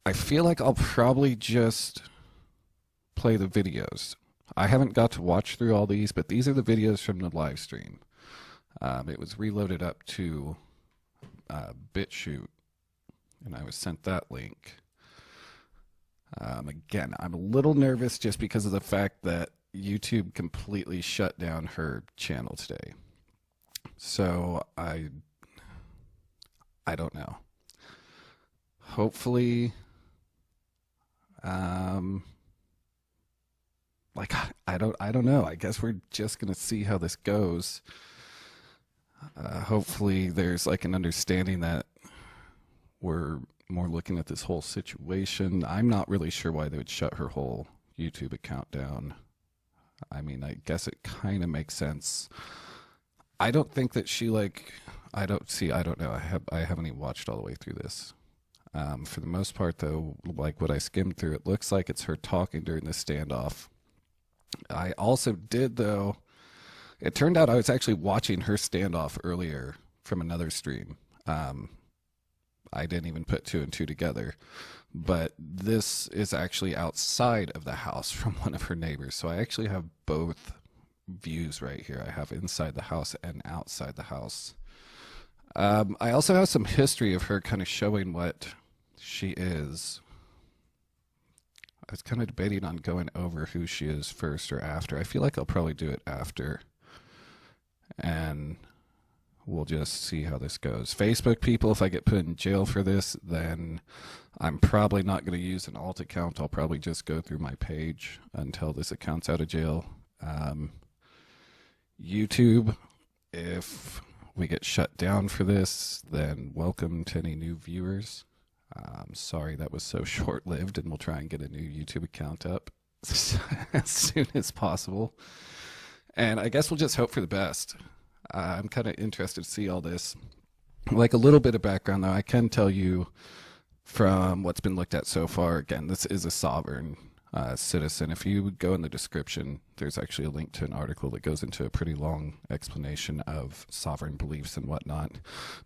I feel like I'll probably just play the videos. I haven't got to watch through all these, but these are the videos from the live stream. It was reloaded up to BitChute, and I was sent that link. Again, I'm a little nervous just because of the fact that YouTube completely shut down her channel today. So I don't know. Hopefully, like I don't know. I guess we're just gonna see how this goes. Hopefully, there's like an understanding that we're more looking at this whole situation. I'm not really sure why they would shut her whole YouTube account down. I mean, I guess it kind of makes sense. I don't think that she like. I don't know. I haven't even watched all the way through this. For the most part, though, like what I skimmed through, it looks like it's her talking during this standoff. I also did, though. It turned out I was actually watching her standoff earlier from another stream. I didn't even put two and two together. But this is actually outside of the house from one of her neighbors. So I actually have both views right here. I have inside the house and outside the house. I also have some history of her kind of showing what she is. I was kind of debating on going over who she is first or after. I feel like I'll probably do it after. And we'll just see how this goes. Facebook people, if I get put in jail for this, then I'm probably not going to use an alt account. I'll probably just go through my page until this account's out of jail. YouTube, if we get shut down for this, then welcome to any new viewers. Sorry that was so short-lived, and we'll try and get a new YouTube account up as soon as possible. And I guess we'll just hope for the best. I'm kind of interested to see all this. Like a little bit of background, though, I can tell you from what's been looked at so far, again, this is a sovereign citizen. If you go in the description, there's actually a link to an article that goes into a pretty long explanation of sovereign beliefs and whatnot.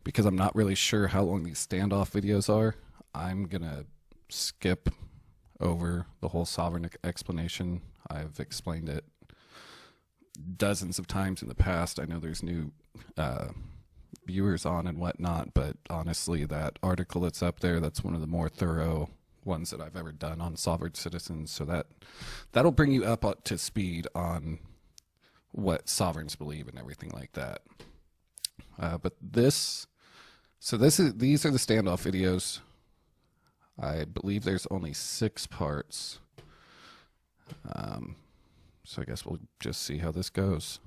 Because I'm not really sure how long these standoff videos are, I'm going to skip over the whole sovereign explanation. I've explained it dozens of times in the past. I know there's new viewers on and whatnot, but honestly, that article that's up there, that's one of the more thorough ones that I've ever done on sovereign citizens. So that'll bring you up to speed on what sovereigns believe and everything like that. But these are the standoff videos. I believe there's only 6 parts. So I guess we'll just see how this goes.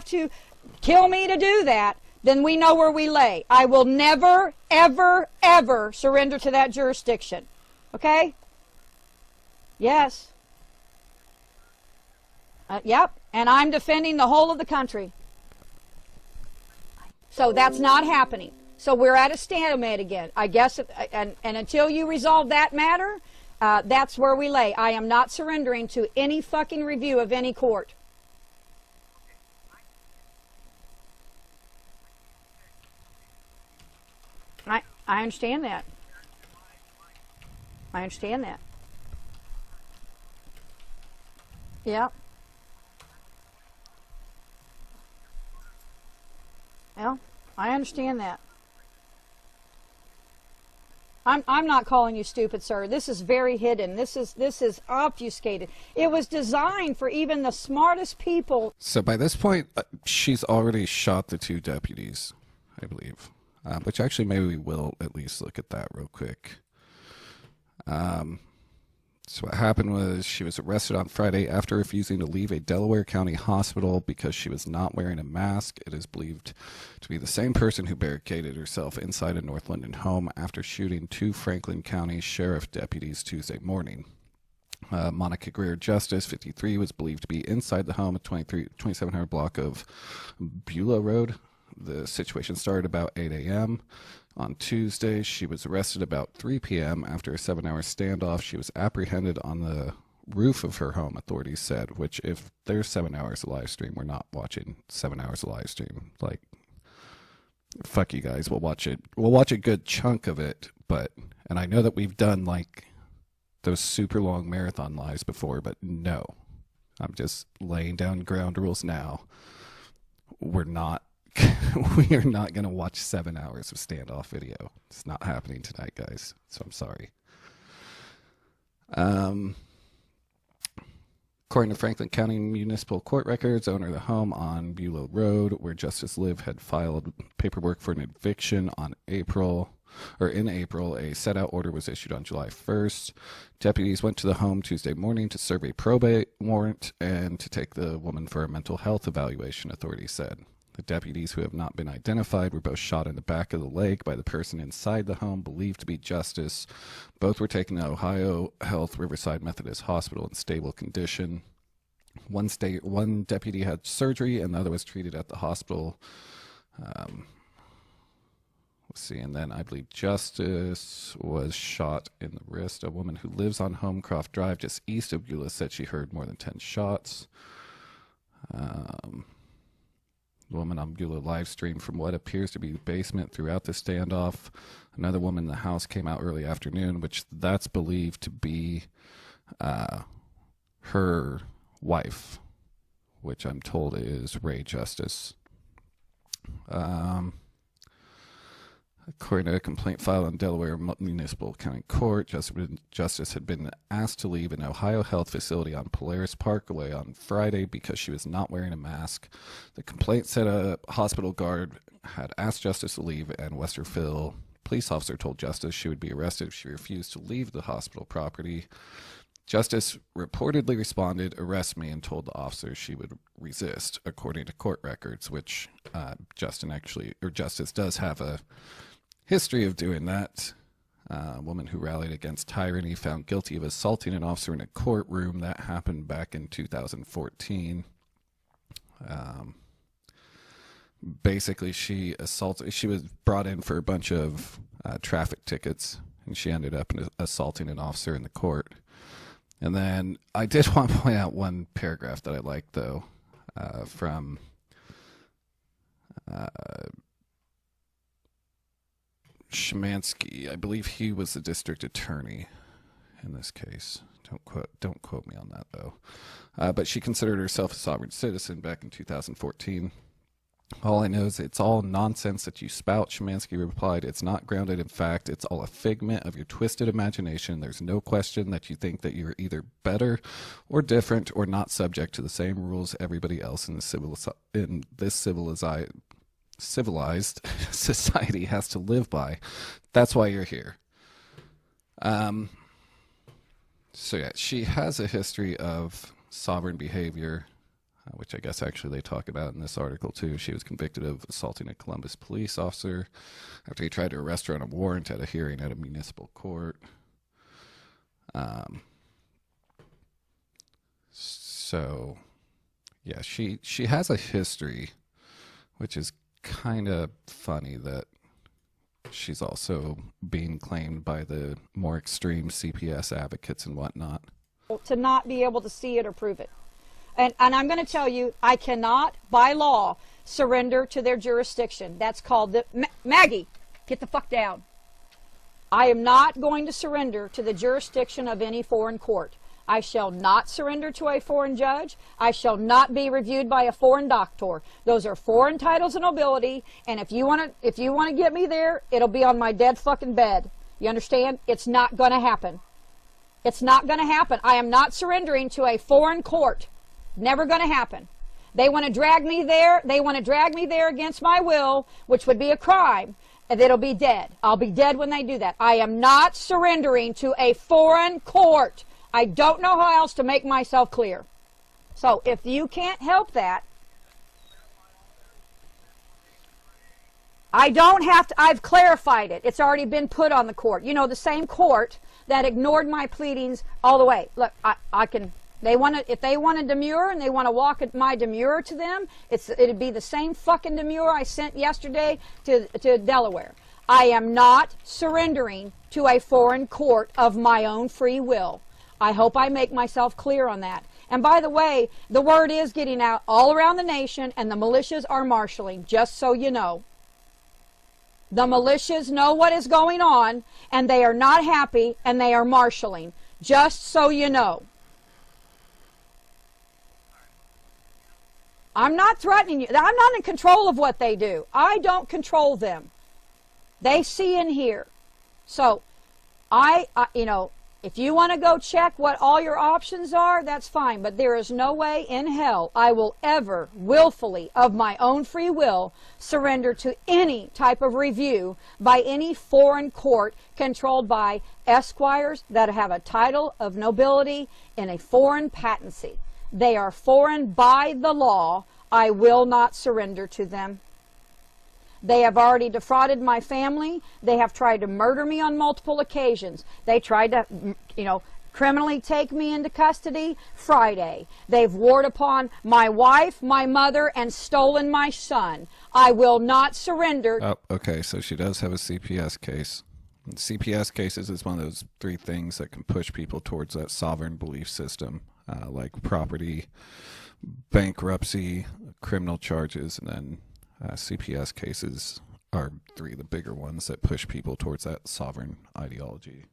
To kill me to do that, then we know where we lay. I will never, ever, ever surrender to that jurisdiction. Okay? Yes. Yep. And I'm defending the whole of the country. So that's not happening. So we're at a stalemate again. I guess, and until you resolve that matter, that's where we lay. I am not surrendering to any fucking review of any court. I understand that. I understand that. Yeah. Well, I understand that. I'm not calling you stupid, sir. This is very hidden. This is obfuscated. It was designed for even the smartest people. So by this point, she's already shot the 2 deputies, I believe. Which actually maybe we will at least look at that real quick. So what happened was she was arrested on Friday after refusing to leave a Delaware County hospital because she was not wearing a mask. It is believed to be the same person who barricaded herself inside a North London home after shooting 2 Franklin County sheriff deputies Tuesday morning. Monica Greer Justice, 53, was believed to be inside the home at 2700 block of Beulah Road. The situation started about 8 a.m. On Tuesday, she was arrested about 3 p.m. After a 7-hour standoff. She was apprehended on the roof of her home, authorities said, which if there's 7 hours of live stream, we're not watching 7 hours of live stream. Like, fuck you guys, we'll watch it. We'll watch a good chunk of it, and I know that we've done like those super long marathon lives before, but no, I'm just laying down ground rules now. We're not, we are not going to watch 7 hours of standoff video. It's not happening tonight, guys. So I'm sorry. According to Franklin County Municipal Court records, owner of the home on Beulah Road, where Justice Liv had filed paperwork for an eviction in April, a set-out order was issued on July 1st. Deputies went to the home Tuesday morning to serve a probate warrant and to take the woman for a mental health evaluation, authorities said. The deputies, who have not been identified, were both shot in the back of the leg by the person inside the home, believed to be Justice. Both were taken to Ohio Health Riverside Methodist Hospital in stable condition. One deputy had surgery, and the other was treated at the hospital. Let's see, and then I believe Justice was shot in the wrist. A woman who lives on Homecroft Drive, just east of Beulah, said she heard more than 10 shots. The woman on Beulah live streamed from what appears to be the basement throughout the standoff. Another woman in the house came out early afternoon, which that's believed to be her wife, which I'm told is Ray Justice. According to a complaint filed in Delaware Municipal County Court, Justice had been asked to leave an Ohio Health facility on Polaris Parkway on Friday because she was not wearing a mask. The complaint said a hospital guard had asked Justice to leave, and Westerville police officer told Justice she would be arrested if she refused to leave the hospital property. Justice reportedly responded, "Arrest me," and told the officer she would resist, according to court records, which Justice does have a history of doing that. A woman who rallied against tyranny found guilty of assaulting an officer in a courtroom. That happened back in 2014. Basically, she was brought in for a bunch of traffic tickets, and she ended up assaulting an officer in the court. And then I did want to point out one paragraph that I liked, though, from Szymanski. I believe he was the district attorney in this case. Don't quote me on that, though. But she considered herself a sovereign citizen back in 2014. "All I know is it's all nonsense that you spout," Szymanski replied. "It's not grounded in fact. It's all a figment of your twisted imagination. There's no question that you think that you're either better or different or not subject to the same rules everybody else in this civilized society has to live by. That's why you're here." So yeah, she has a history of sovereign behavior, which I guess actually they talk about in this article too. She was convicted of assaulting a Columbus police officer after he tried to arrest her on a warrant at a hearing at a municipal court. So yeah, she has a history, which is kind of funny that she's also being claimed by the more extreme CPS advocates and whatnot. To not be able to see it or prove it. And I'm going to tell you, I cannot, by law, surrender to their jurisdiction. That's called Maggie, get the fuck down. I am not going to surrender to the jurisdiction of any foreign court. I shall not surrender to a foreign judge. I shall not be reviewed by a foreign doctor. Those are foreign titles of nobility, and if you want to get me there, it'll be on my dead fucking bed. You understand? It's not going to happen. It's not going to happen. I am not surrendering to a foreign court. Never going to happen. They want to drag me there. They want to drag me there against my will, which would be a crime, and it'll be dead. I'll be dead when they do that. I am not surrendering to a foreign court. I don't know how else to make myself clear. So if you can't help that, I don't have to. I've clarified it. It's already been put on the court. You know, the same court that ignored my pleadings all the way. Look, I can. They want to, if they want a demurrer and they want to walk my demurrer to them, it'd be the same fucking demurrer I sent yesterday to Delaware. I am not surrendering to a foreign court of my own free will. I hope I make myself clear on that. And by the way, the word is getting out all around the nation, and the militias are marshaling, just so you know. The militias know what is going on, and they are not happy, and they are marshaling. Just so you know. I'm not threatening you. I'm not in control of what they do. I don't control them. They see and hear. So, you know, if you want to go check what all your options are, that's fine. But there is no way in hell I will ever willfully, of my own free will, surrender to any type of review by any foreign court controlled by esquires that have a title of nobility in a foreign patency. They are foreign by the law. I will not surrender to them. They have already defrauded my family. They have tried to murder me on multiple occasions. They tried to, you know, criminally take me into custody Friday. They've warred upon my wife, my mother, and stolen my son. I will not surrender. Oh, okay, so she does have a CPS case. And CPS cases is one of those 3 things that can push people towards that sovereign belief system, like property, bankruptcy, criminal charges, and then CPS cases are 3 of the bigger ones that push people towards that sovereign ideology.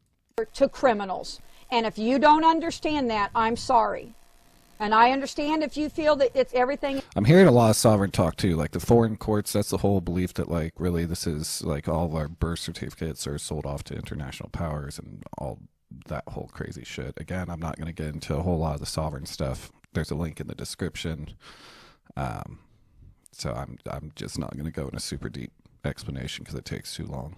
To criminals. And if you don't understand that, I'm sorry. And I understand if you feel that it's everything. I'm hearing a lot of sovereign talk too, like the foreign courts. That's the whole belief that like really this is like all of our birth certificates are sold off to international powers and all that whole crazy shit. Again, I'm not going to get into a whole lot of the sovereign stuff. There's a link in the description. So I'm just not going to go in a super deep explanation because it takes too long.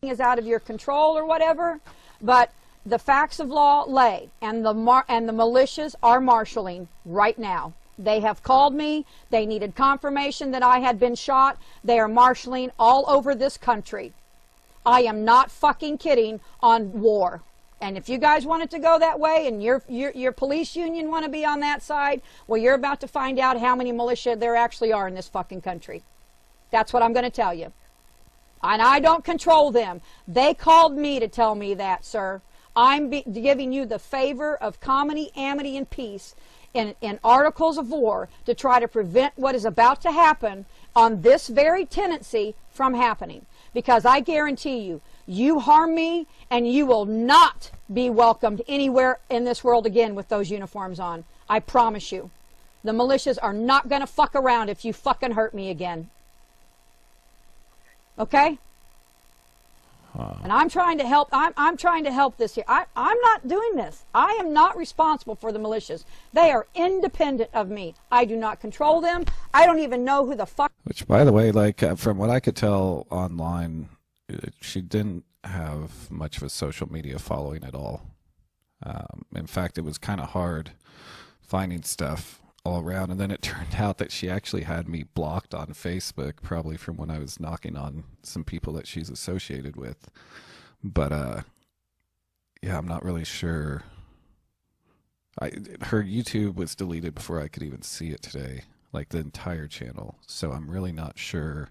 Is out of your control or whatever, but the facts of law lay, and the militias are marshaling right now. They have called me. They needed confirmation that I had been shot. They are marshaling all over this country. I am not fucking kidding on war. And if you guys want it to go that way, and your police union want to be on that side, well, you're about to find out how many militia there actually are in this fucking country. That's what I'm going to tell you. And I don't control them. They called me to tell me that, sir. I'm giving you the favor of comity, amity, and peace in articles of war to try to prevent what is about to happen on this very tendency from happening. Because I guarantee you, you harm me and you will not be welcomed anywhere in this world again with those uniforms on. I promise you. The militias are not going to fuck around if you fucking hurt me again. Okay? And I'm trying to help. I'm trying to help this here. I'm not doing this. I am not responsible for the militias. They are independent of me. I do not control them. I don't even know who the fuck. Which, by the way, like from what I could tell online, she didn't have much of a social media following at all. In fact, it was kind of hard finding stuff all around, and then it turned out that she actually had me blocked on Facebook, probably from when I was knocking on some people that she's associated with. But yeah, I'm not really sure. Her YouTube was deleted before I could even see it today, like the entire channel. So I'm really not sure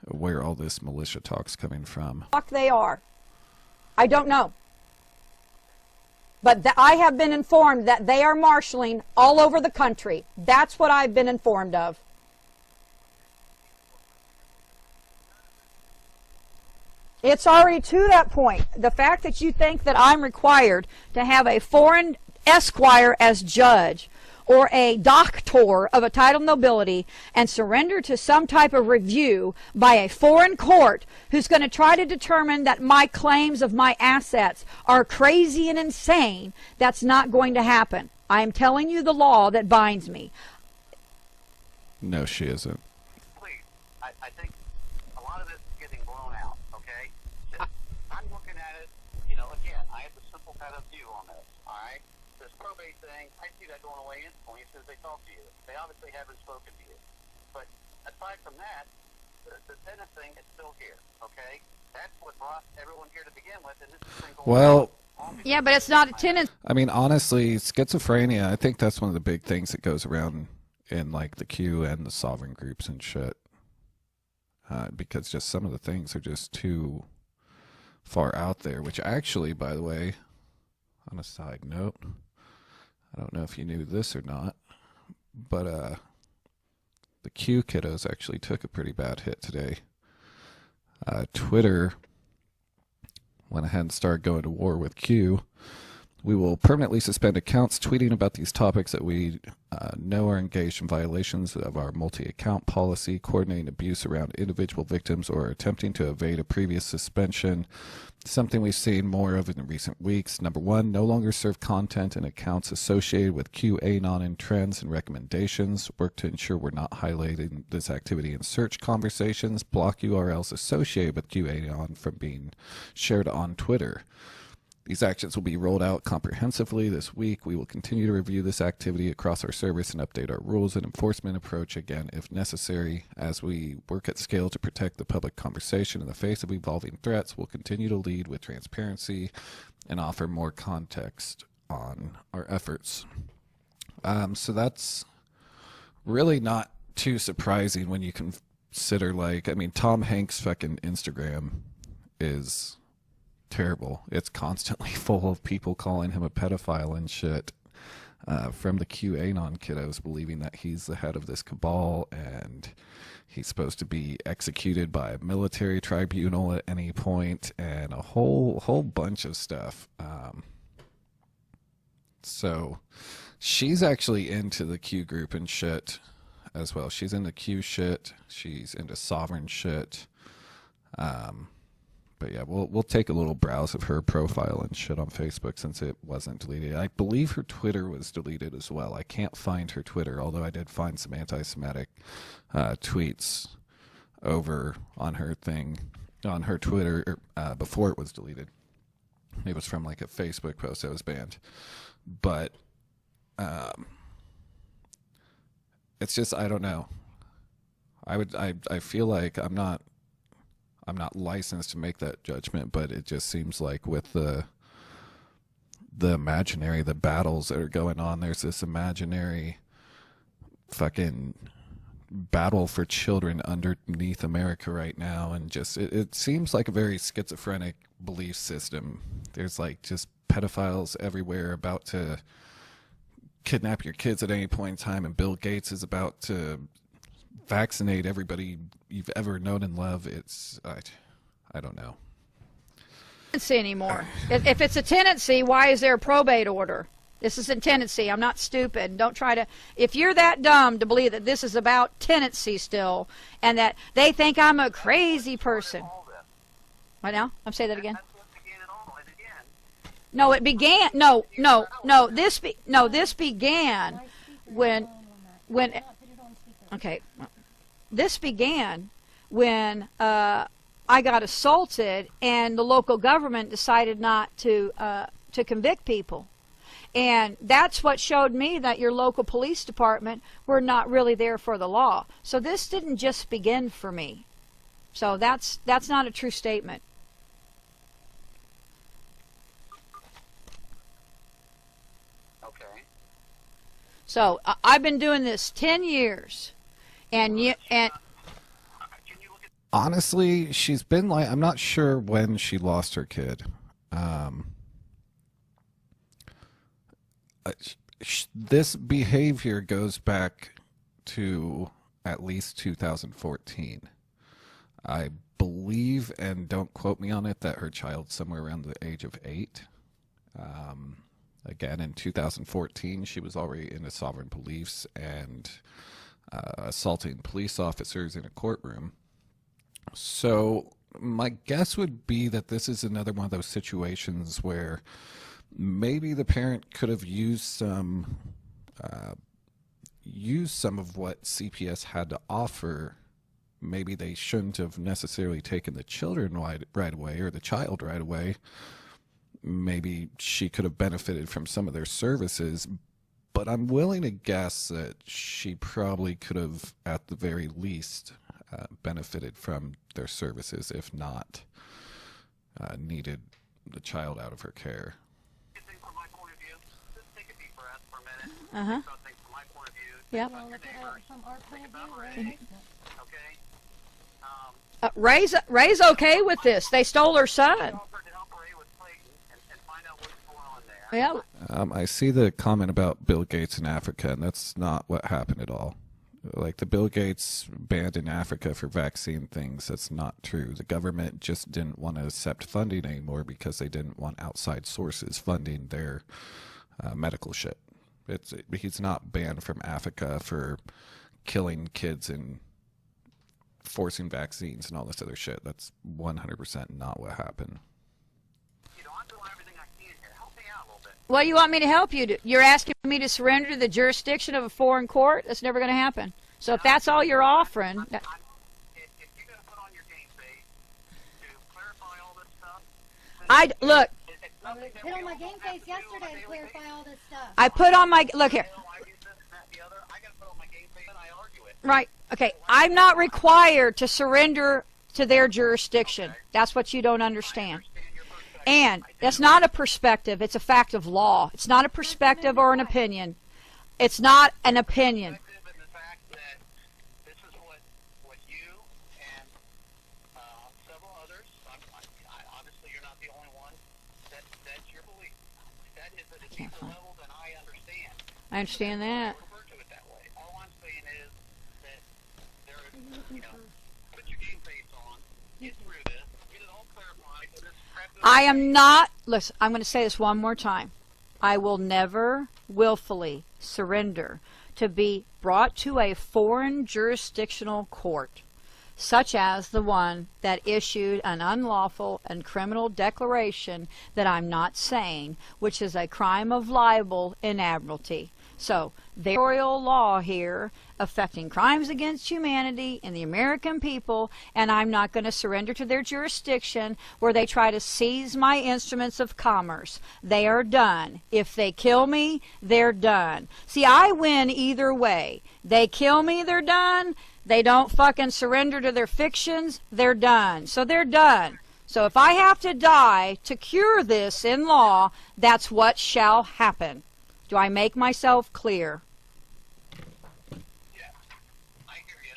where all this militia talk's coming from. Fuck they are. I don't know. But I have been informed that they are marshaling all over the country. That's what I've been informed of. It's already to that point. The fact that you think that I'm required to have a foreign esquire as judge or a doctor of a title nobility and surrender to some type of review by a foreign court who's going to try to determine that my claims of my assets are crazy and insane, that's not going to happen. I am telling you the law that binds me. No, she isn't. Please, I think a lot of this is getting blown out, okay? I'm looking at it, you know, again, I have a simple kind of view on this, all right? This probate thing, I see that going away instantly as soon as they talk to you. They obviously haven't spoken to you. But aside from that, the tenant thing is still here, okay? That's what brought everyone here to begin with, and this has been going Well, on. Yeah, but it's not a tenant. I mean, honestly, schizophrenia, I think that's one of the big things that goes around in like the Q and the sovereign groups and shit. Because just some of the things are just too far out there, which actually, by the way, on a side note, I don't know if you knew this or not, but the Q kiddos actually took a pretty bad hit today. Twitter went ahead and started going to war with Q. We will permanently suspend accounts tweeting about these topics that we know are engaged in violations of our multi-account policy, coordinating abuse around individual victims, or attempting to evade a previous suspension. Something we've seen more of in recent weeks. Number one, no longer serve content and accounts associated with QAnon and trends and recommendations. Work to ensure we're not highlighting this activity in search conversations. Block URLs associated with QAnon from being shared on Twitter. These actions will be rolled out comprehensively this week. We will continue to review this activity across our service and update our rules and enforcement approach again if necessary. As we work at scale to protect the public conversation in the face of evolving threats, we'll continue to lead with transparency and offer more context on our efforts. So that's really not too surprising when you consider, like, I mean, Tom Hanks' fucking Instagram is terrible. It's constantly full of people calling him a pedophile and shit, from the QAnon kiddos believing that he's the head of this cabal and he's supposed to be executed by a military tribunal at any point, and a whole bunch of stuff. So she's actually into the Q group and shit as well. She's into Q shit. She's into sovereign shit. But yeah, we'll take a little browse of her profile and shit on Facebook since it wasn't deleted. I believe her Twitter was deleted as well. I can't find her Twitter, although I did find some anti-Semitic tweets over on her thing, on her Twitter, before it was deleted. It was from like a Facebook post that was banned. But it's just, I don't know. I feel like I'm not licensed to make that judgment, but it just seems like with the imaginary, the battles that are going on, there's this imaginary fucking battle for children underneath America right now, and just it seems like a very schizophrenic belief system. There's like just pedophiles everywhere about to kidnap your kids at any point in time, and Bill Gates is about to vaccinate everybody you've ever known and loved. It's I don't know. Tenancy anymore. If it's a tenancy, why is there a probate order? This isn't tenancy. I'm not stupid. Don't try to. If you're that dumb to believe that this is about tenancy still, and that they think I'm a crazy person. What now? I'm saying that again. No, it began. No. This began when. Okay, this began when I got assaulted, and the local government decided not to convict people, and that's what showed me that your local police department were not really there for the law. So this didn't just begin for me. So that's not a true statement. Okay. So I've been doing this 10 years. And honestly, she's been like, I'm not sure when she lost her kid. This behavior goes back to at least 2014. I believe, and don't quote me on it, that her child's somewhere around the age of 8. Again, in 2014, she was already into sovereign beliefs and assaulting police officers in a courtroom. So my guess would be that this is another one of those situations where maybe the parent could have used some of what CPS had to offer. Maybe they shouldn't have necessarily taken the children right away, or the child right away. Maybe she could have benefited from some of their services. But I'm willing to guess that she probably could have, at the very least, benefited from their services, if not needed the child out of her care. From my point of view, just take a deep breath for a minute. Uh-huh. Something from my point of view. Yep. Well, look at it from our point of view, Ray's okay with this. They stole her son. Yeah. I see the comment about Bill Gates in Africa, and that's not what happened at all. Like the Bill Gates banned in Africa for vaccine things, that's not true. The government just didn't want to accept funding anymore because they didn't want outside sources funding their medical shit. He's not banned from Africa for killing kids and forcing vaccines and all this other shit. That's 100% not what happened. I'm doing everything I can here. Help me out a little bit. What do you want me to help you do? You're asking me to surrender to the jurisdiction of a foreign court? That's never going to happen. So if that's all you're offering... If you're going to put on your game face to clarify all this stuff... Look, I put on my game face yesterday to clarify all this stuff. I put on my... Look here. Right. Okay. I'm not required to surrender to their jurisdiction. That's what you don't understand. And that's not a perspective. It's a fact of law. It's not a perspective or an opinion. It's not an opinion. The fact that this is what you and several others, obviously you're not the only one, that's your belief. That is at a deeper level than I understand. I understand that. Refer to it that way. All I'm saying is that there is, put your game face on, get through this, get it all clarified, and this crap. I am not... Listen, I'm going to say this one more time. I will never willfully surrender to be brought to a foreign jurisdictional court, such as the one that issued an unlawful and criminal declaration that I'm not saying, which is a crime of libel in admiralty. So, the royal law here affecting crimes against humanity and the American people, and I'm not going to surrender to their jurisdiction where they try to seize my instruments of commerce. They are done. If they kill me, they're done. See, I win either way. They kill me, they're done. They don't fucking surrender to their fictions, they're done. So they're done. So if I have to die to cure this in law, that's what shall happen. Do I make myself clear? Yeah, I hear you.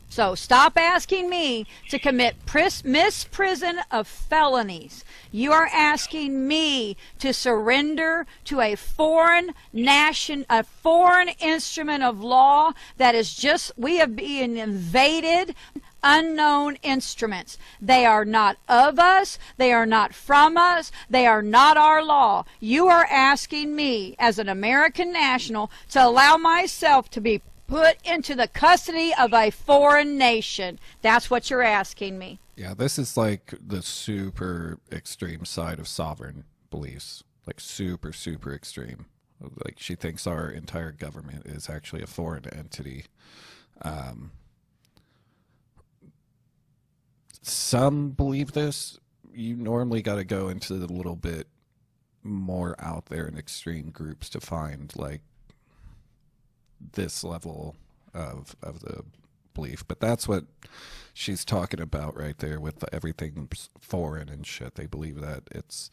So stop asking me to commit misprison of felonies. You are asking me to surrender to a foreign nation, a foreign instrument of law that is just, we have been invaded. Unknown instruments. They are not of us. They are not from us. They are not our law. You are asking me as an American national to allow myself to be put into the custody of a foreign nation. That's what you're asking me. Yeah, this is like the super extreme side of sovereign beliefs. Like super, super extreme. Like she thinks our entire government is actually a foreign entity. Some believe this. You normally got to go into a little bit more out there in extreme groups to find like this level of the belief. But that's what she's talking about right there with everything foreign and shit. They believe that it's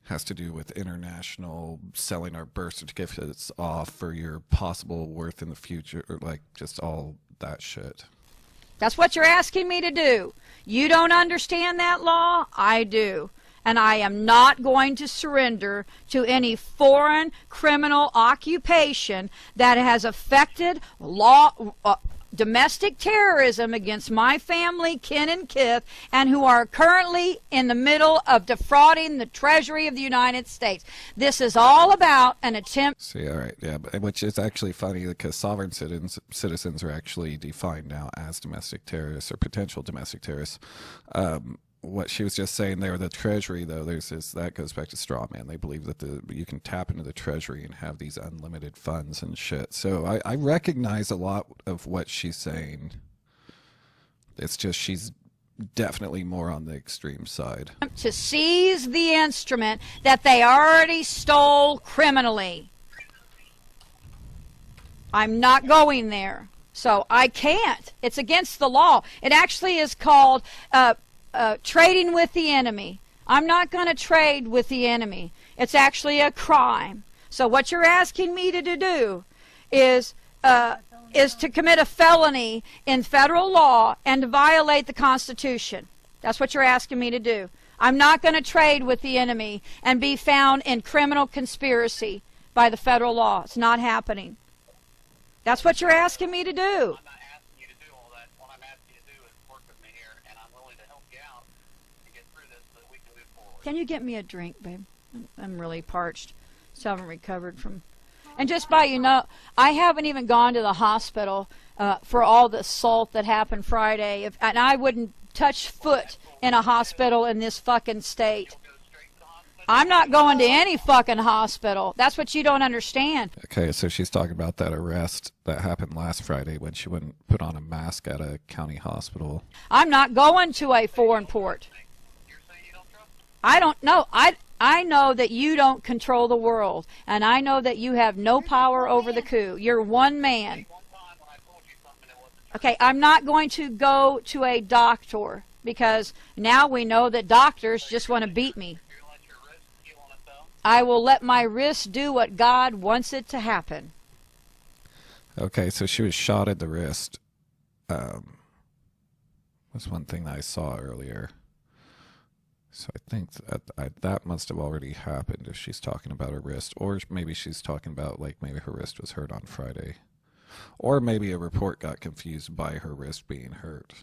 has to do with international selling our birth certificates off for your possible worth in the future, or like just all that shit. That's what you're asking me to do. You don't understand that law? I do. And I am not going to surrender to any foreign criminal occupation that has affected domestic terrorism against my family, kin and kith, and who are currently in the middle of defrauding the Treasury of the United States. This is all about an attempt. See, all right, yeah, which is actually funny because sovereign citizens are actually defined now as domestic terrorists or potential domestic terrorists. What she was just saying there, the Treasury, though, that goes back to straw man. They believe that you can tap into the Treasury and have these unlimited funds and shit. So I recognize a lot of what she's saying. It's just she's definitely more on the extreme side. To seize the instrument that they already stole criminally. I'm not going there. So I can't. It's against the law. It actually is called... trading with the enemy. I'm not going to trade with the enemy. It's actually a crime. So what you're asking me to do is to commit a felony in federal law and to violate the Constitution. That's what you're asking me to do. I'm not going to trade with the enemy and be found in criminal conspiracy by the federal law. It's not happening. That's what you're asking me to do. I'm not asking you to do all that. What I'm asking you to do is work with me here, and I'm willing to help you out to get through this so that we can move forward. Can you get me a drink, babe? I'm really parched. Still haven't recovered from. And just by I haven't even gone to the hospital for all the assault that happened Friday. And I wouldn't touch foot in a hospital in this fucking state. Go straight to the hospital. I'm not going to any fucking hospital. That's what you don't understand. Okay, so she's talking about that arrest that happened last Friday when she wouldn't put on a mask at a county hospital. I'm not going to a foreign port. You're saying you don't trust me? I don't know. I know that you don't control the world, and I know that you have no power over the coup. You're one man. One time when I told you something that wasn't true. Okay, I'm not going to go to a doctor because now we know that doctors just want to beat me. You're going to let your wrist heal on its own? I will let my wrist do what God wants it to happen. Okay, so she was shot at the wrist. That's one thing that I saw earlier. So I think that must have already happened if she's talking about her wrist. Or maybe she's talking about, like, maybe her wrist was hurt on Friday. Or maybe a report got confused by her wrist being hurt.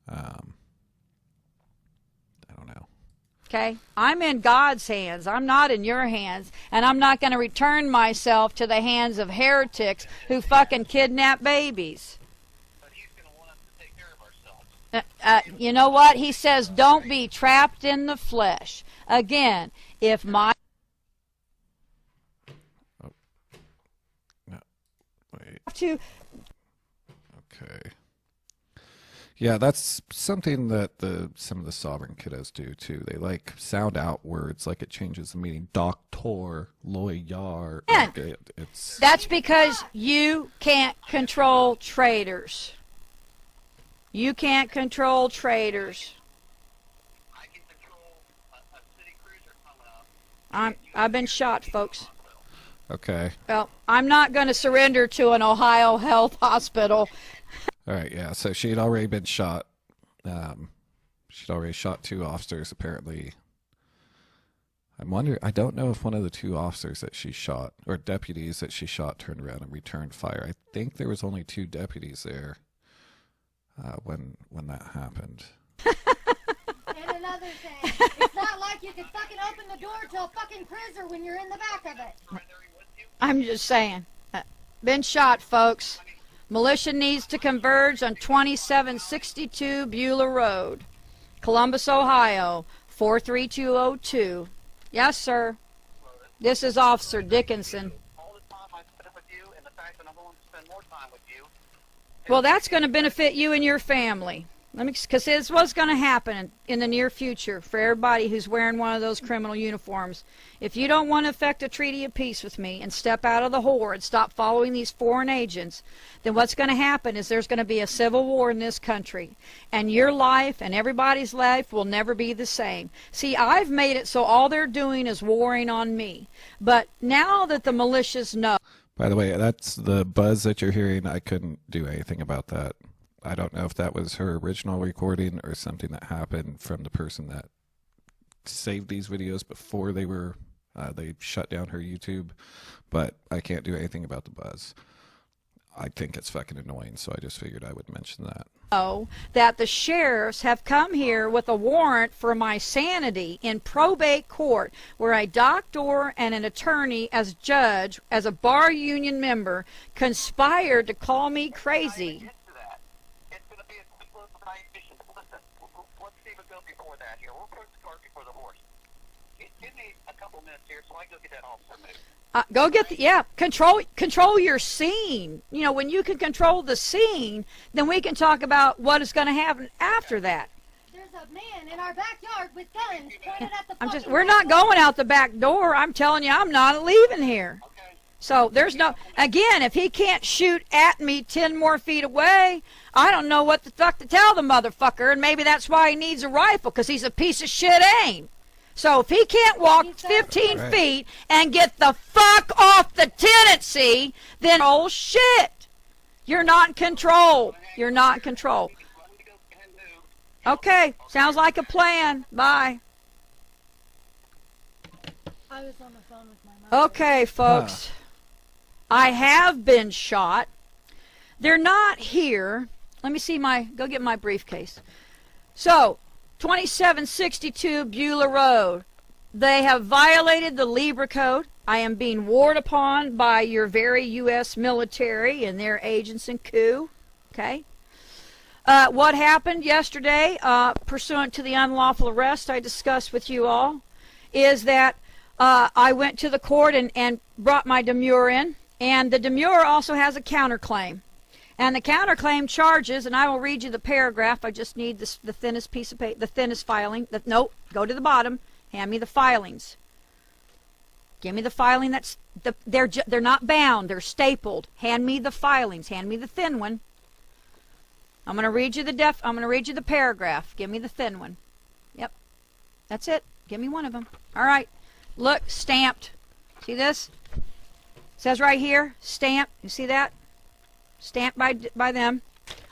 I don't know. Okay? I'm in God's hands. I'm not in your hands. And I'm not going to return myself to the hands of heretics who fucking kidnap babies. But he's going to want us to take care of ourselves. You know what? He says, don't be trapped in the flesh. Again, if my... No. Wait. to Okay. Yeah, that's something that some of the sovereign kiddos do too. They like sound out words like it changes the meaning. Doctor, lawyer. And It's that's because you can't control traders. You can't control traders. I can control a city cruiser coming up. I've been shot, folks. okay. Well, I'm not going to surrender to an Ohio health hospital. All right, yeah. So she had already been shot. She'd already shot 2 officers, apparently. I don't know if one of the 2 officers that she shot, or deputies that she shot, turned around and returned fire. I think there was only 2 deputies there when that happened. And another thing, it's not like you can fucking open the door to a fucking cruiser when you're in the back of it. Surrendering with you? I'm just saying. Been shot, folks. Militia needs to converge on 2762 Beulah Road, Columbus, Ohio, 43202. Yes, sir. This is Officer Dickinson. All the time I spent with you and the fact that I'm willing to spend more time with you. Well, that's going to benefit you and your family. Because this was going to happen in the near future for everybody who's wearing one of those criminal uniforms. If you don't want to effect a treaty of peace with me and step out of the whore and stop following these foreign agents, then what's going to happen is there's going to be a civil war in this country. And your life and everybody's life will never be the same. See, I've made it so all they're doing is warring on me. But now that the militias know... By the way, that's the buzz that you're hearing. I couldn't do anything about that. I don't know if that was her original recording or something that happened from the person that saved these videos before they shut down her YouTube, but I can't do anything about the buzz. I think it's fucking annoying, so I just figured I would mention that. That the sheriffs have come here with a warrant for my sanity in probate court, where a doctor and an attorney as judge, as a bar union member, conspired to call me crazy. Get to that. It's going to be a quick little mission. Listen, let's see if it goes before that here. We'll put the cart before the horse. Give me a couple minutes here so I can go get that officer moved. Go get control your scene. You know, when you can control the scene, then we can talk about what is going to happen after that. There's a man in our backyard with guns pointed at the We're not going out the back door. I'm telling you, I'm not leaving here. Okay. So there's no, again, if he can't shoot at me 10 more feet away, I don't know what the fuck to tell the motherfucker, and maybe that's why he needs a rifle, because he's a piece of shit aim. So if he can't walk 15 feet and get the fuck off the tenancy, then oh shit, you're not in control. You're not in control. Let me go ahead and move. Okay, sounds like a plan. Bye. I was on the phone with my mother. Okay, folks. I have been shot. They're not here. Let me see go get my briefcase. So, 2762 Beulah Road. They have violated the Libra Code. I am being warred upon by your very U.S. military and their agents in coup. Okay? What happened yesterday, pursuant to the unlawful arrest I discussed with you all, is that I went to the court and brought my demurrer in, and the demurrer also has a counterclaim. And the counterclaim charges, and I will read you the paragraph. I just need the thinnest piece of paper, the thinnest filing. Nope, go to the bottom. Hand me the filings. Give me the filing that's they're not bound. They're stapled. Hand me the filings. Hand me the thin one. I'm going to read you I'm going to read you the paragraph. Give me the thin one. Yep, that's it. Give me one of them. All right. Look, stamped. See this? It says right here, stamped. You see that? Stamped by them.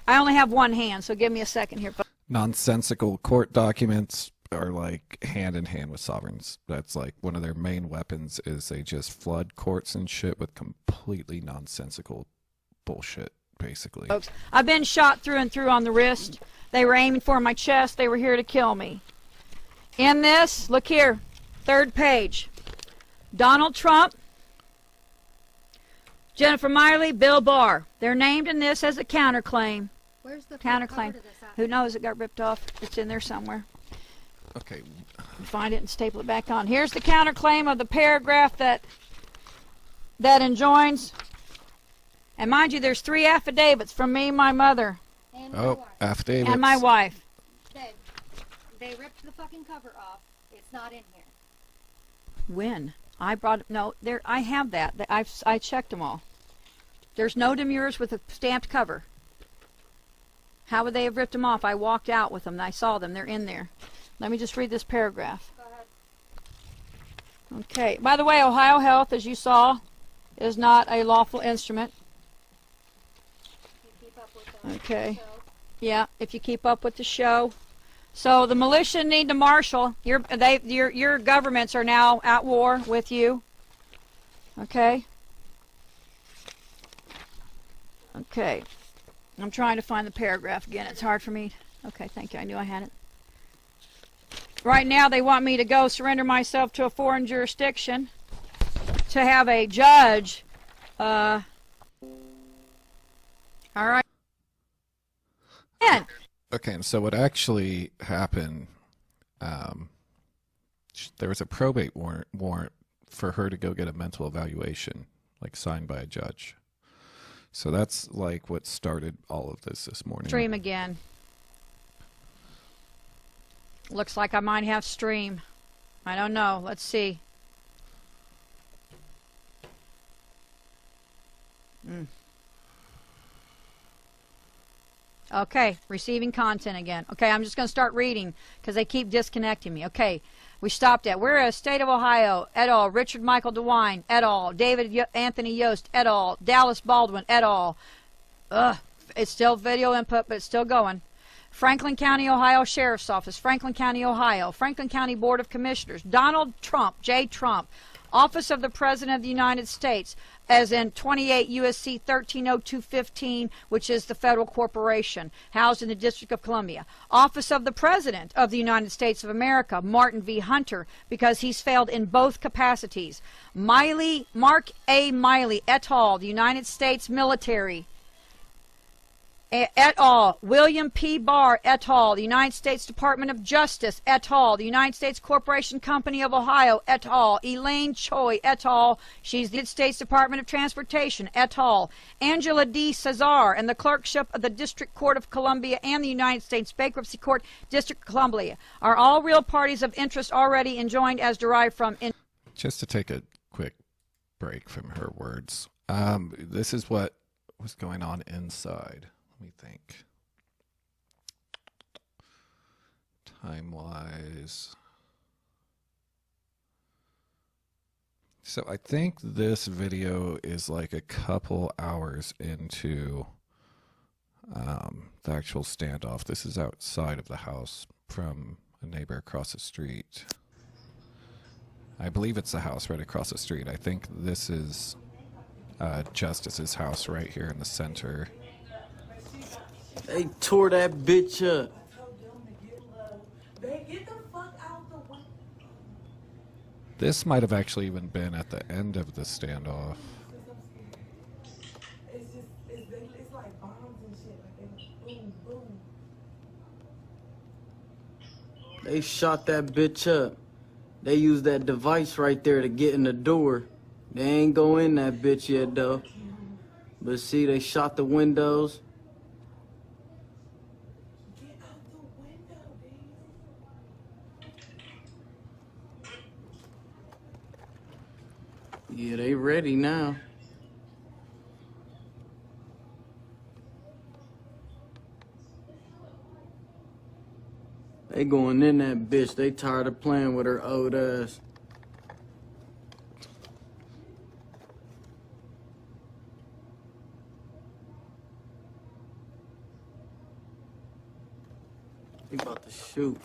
I only have one hand, so give me a second here. Nonsensical court documents are like hand in hand with sovereigns. That's like one of their main weapons is they just flood courts and shit with completely nonsensical bullshit, basically. Folks, I've been shot through and through on the wrist. They were aiming for my chest. They were here to kill me. In this, look here, third page. Donald Trump, Jennifer Miley, Bill Barr. They're named in this as a counterclaim. Where's the Counterclaim. Who knows? It got ripped off. It's in there somewhere. Okay. Find it and staple it back on. Here's the counterclaim of the paragraph that enjoins. And mind you, there's 3 affidavits from me, my mother, And affidavits. and my wife. They ripped the fucking cover off. It's not in here. When? I brought no. There, I have that. I checked them all. There's no demurrers with a stamped cover. How would they have ripped them off? I walked out with them. I saw them. They're in there. Let me just read this paragraph. Go ahead. Okay. By the way, Ohio Health, as you saw, is not a lawful instrument. You keep up with the Okay. show. Yeah, if you keep up with the show. So the militia need to marshal. Your governments are now at war with you. Okay. Okay. I'm trying to find the paragraph again. It's hard for me. Okay, thank you. I knew I had it. Right now they want me to go surrender myself to a foreign jurisdiction to have a judge. All right. And Okay, and so what actually happened, there was a probate warrant for her to go get a mental evaluation, like signed by a judge. So that's like what started all of this morning. stream again. Looks like I might have stream. I don't know. Let's see. Okay, receiving content again. Okay, I'm just going to start reading because they keep disconnecting me. Okay, we stopped at. Whereas State of Ohio, et al., Richard Michael DeWine, et al., David Anthony Yost, et al., Dallas Baldwin, et al. It's still video input, but it's still going. Franklin County, Ohio Sheriff's Office, Franklin County, Ohio, Franklin County Board of Commissioners, Donald Trump, J. Trump, Office of the President of the United States, as in 28 U.S.C. 130215, which is the federal corporation housed in the District of Columbia. Office of the President of the United States of America, Martin V. Hunter, because he's failed in both capacities. Mark A. Miley, et al., the United States Military, et al., William P. Barr, et al., the United States Department of Justice, et al., the United States Corporation Company of Ohio, et al., Elaine Choi, et al., she's the United States Department of Transportation, et al., Angela D. Cesar, and the Clerkship of the District Court of Columbia and the United States Bankruptcy Court, District of Columbia, are all real parties of interest already enjoined as derived from... Just to take a quick break from her words, this is what was going on inside. Let me think. Time-wise. So I think this video is like a couple hours into the actual standoff. This is outside of the house from a neighbor across the street. I believe it's the house right across the street. I think this is Justice's house right here in the center. They tore that bitch up. This might have actually even been at the end of the standoff. It's like bombs and shit. Like they boom, boom. They shot that bitch up. They used that device right there to get in the door. They ain't go in that bitch yet, though. But see, they shot the windows. Get out the window, dude. Yeah, they ready now. They going in that bitch. They tired of playing with her old ass. They about to shoot.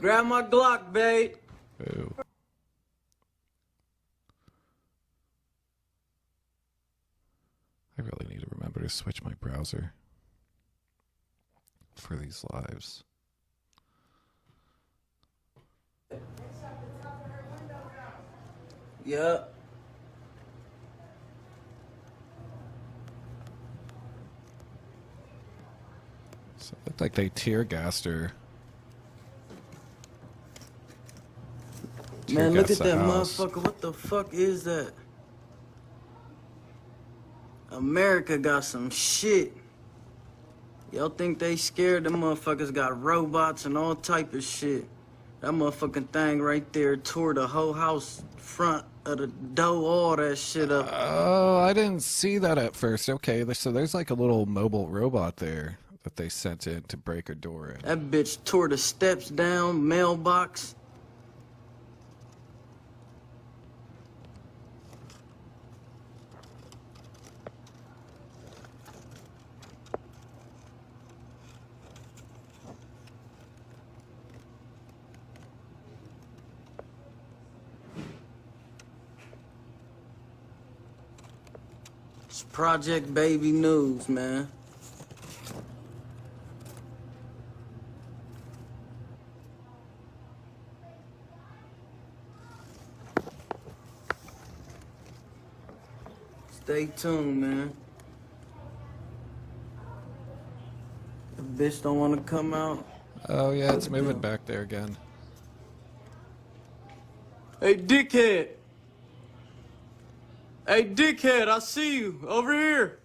Grab my Glock, babe. Ooh. I really need to remember to switch my browser for these lives. Yup. So it looked like they tear gassed her. Man, look at Tear-gassed the that house. motherfucker. What the fuck is that? America got some shit. Y'all think they scared? Them motherfuckers got robots and all type of shit. That motherfucking thing right there tore the whole house, front of the door, all that shit up. Oh, I didn't see that at first. Okay, so there's like a little mobile robot there that they sent in to break her door in. That bitch tore the steps down, mailbox. It's Project Baby News, man. Stay tuned, man. The bitch don't want to come out. Oh yeah, it's moving back there again. Hey, dickhead. Hey, dickhead, I see you. Over here.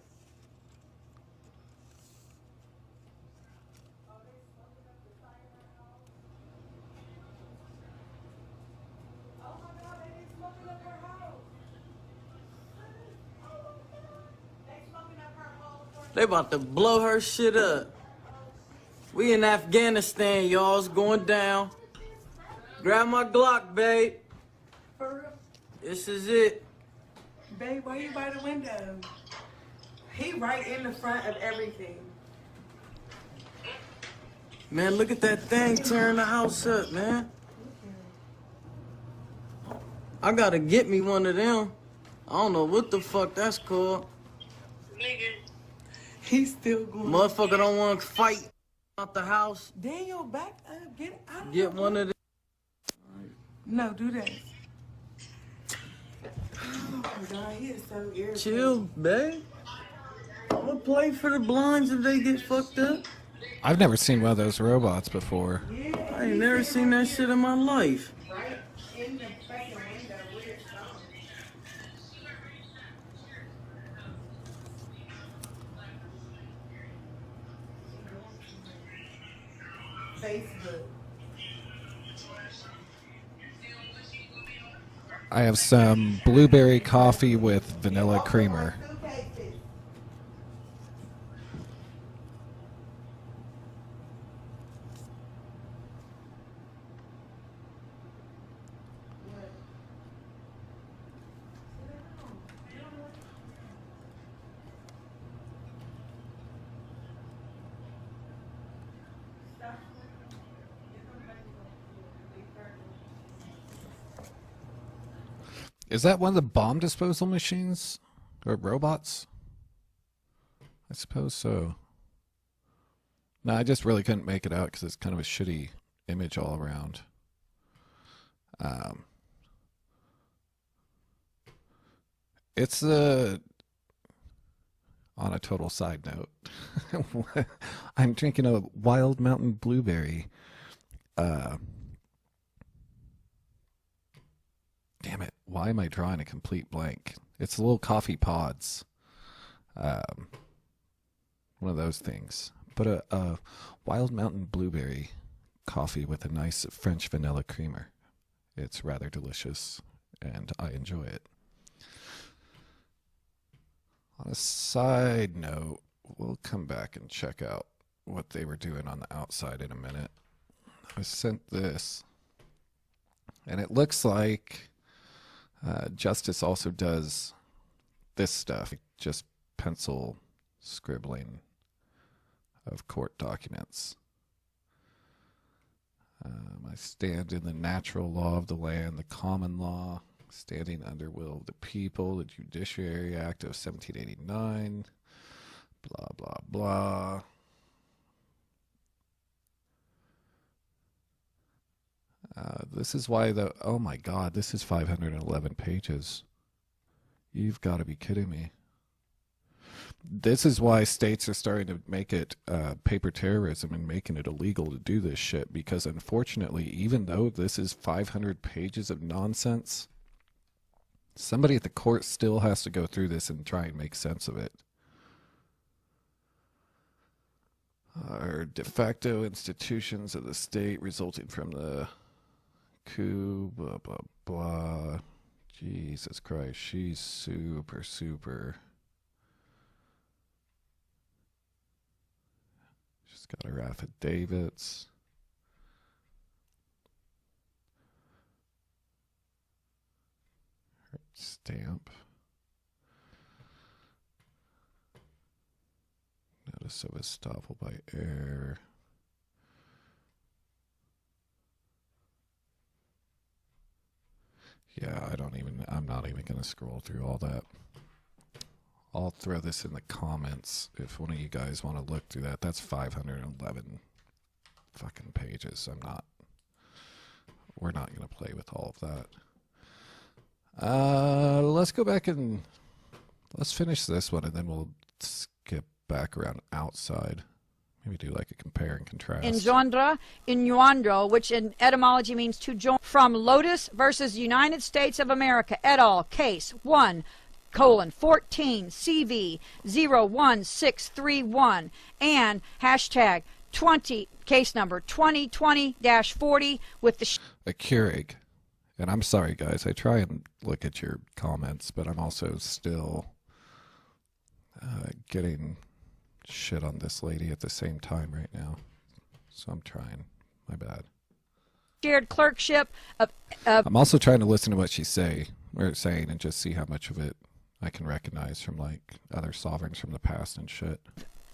They about to blow her shit up. We in Afghanistan, y'all. It's going down. Grab my Glock, babe. For real? This is it. Babe, why you by the window? He right in the front of everything. Man, look at that thing tearing the house up, man. I gotta get me one of them. I don't know what the fuck that's called. He's still going. Motherfucker don't want to fight out the house. Daniel, back up. Get out of Get the one of them. No, do that. Oh my God, he is so irritating. Chill, babe. I'm gonna play for the blinds if they get fucked up. I've never seen one of those robots before. I ain't never seen that shit in my life. Right in the fucking window. Weird stuff. Facebook. I have some blueberry coffee with vanilla creamer. Is that one of the bomb disposal machines? Or robots? I suppose so. No, I just really couldn't make it out because it's kind of a shitty image all around. It's on a total side note. I'm drinking a Wild Mountain Blueberry. Damn it. Why am I drawing a complete blank? It's little coffee pods. One of those things. But a Wild Mountain Blueberry coffee with a nice French vanilla creamer. It's rather delicious, and I enjoy it. On a side note, we'll come back and check out what they were doing on the outside in a minute. I sent this, and it looks like Justice also does this stuff, just pencil scribbling of court documents. I stand in the natural law of the land, the common law, standing under will of the people, the Judiciary Act of 1789, blah, blah, blah. This is why oh my God, this is 511 pages. You've got to be kidding me. This is why states are starting to make it paper terrorism and making it illegal to do this shit, because unfortunately, even though this is 500 pages of nonsense, somebody at the court still has to go through this and try and make sense of it. Are de facto institutions of the state resulting from the coup, blah, blah, blah. Jesus Christ, she's super, super. She's got her affidavits. Her stamp. Notice of estoppel by error. Yeah, I'm not even going to scroll through all that. I'll throw this in the comments if one of you guys want to look through that. That's 511 fucking pages. We're not going to play with all of that. Let's go back and let's finish this one, and then we'll skip back around outside. Maybe do like a compare and contrast. Engendra, innuendo, which in etymology means to join. From Lotus versus United States of America et al. Case 1:14 CV 01631 and hashtag 20 case number 2020-40 with the a Keurig. And I'm sorry guys, I try and look at your comments, but I'm also still getting shit on this lady at the same time right now. So I'm trying. My bad. shared clerkship of I'm also trying to listen to what she's saying and just see how much of it I can recognize from like other sovereigns from the past and shit.